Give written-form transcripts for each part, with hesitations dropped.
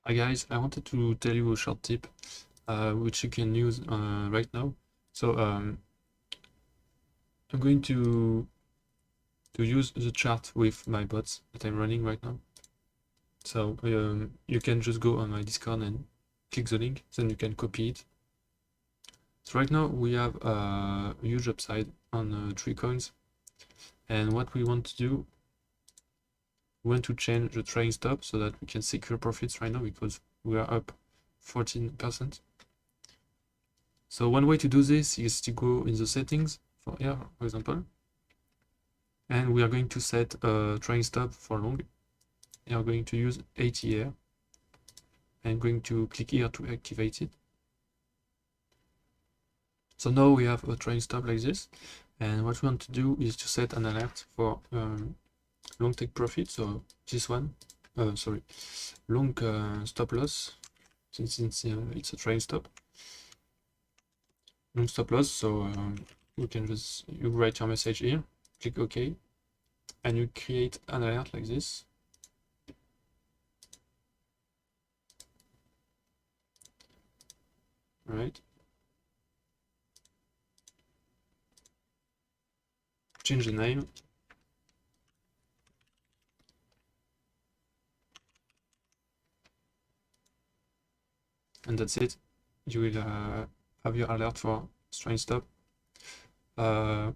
Hi guys, I wanted to tell you a short tip which you can use right now. So I'm going to use the chart with my bots that I'm running right now. So you can just go on my Discord and click the link, then you can copy it. So right now we have a huge upside on 3 coins, and what we want to do, we want to change the trading stop so that we can secure profits right now because we are up 14%. So one way to do this is to go in the settings for here, for example, and we are going to set a trading stop for long. We are going to use 80 here, and going to click here to activate it. So now we have a trading stop like this, and what we want to do is to set an alert for long take profit. So this one, long stop loss, since it's a trading stop. Long stop loss, so you can just write your message here, click OK, and you create an alert like this. Right. Change the name. And that's it. You will have your alert for strain stop. Can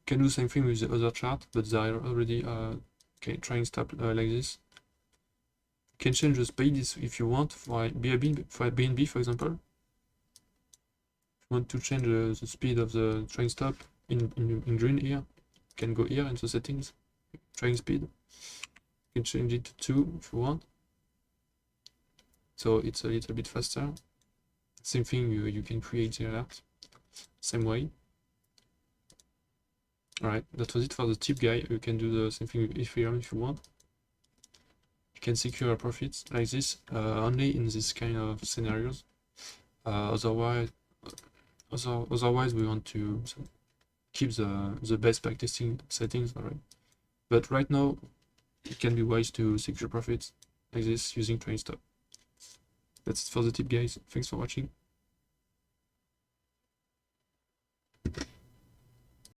do the same thing with the other chart, but they are already okay, trying stop like this. You can change the speed if you want for BNB, for example. If you want to change the speed of the train stop in green here, you can go here into settings, train speed. You can change it to 2 if you want. So it's a little bit faster. Same thing, you can create the alert same way. Alright, that was it for the tip, guy. You can do the same thing with Ethereum if you want. You can secure profits like this only in this kind of scenarios. Otherwise we want to keep the best backtesting settings, alright. But right now it can be wise to secure profits like this using train stop. That's it for the tip, guys. Thanks for watching.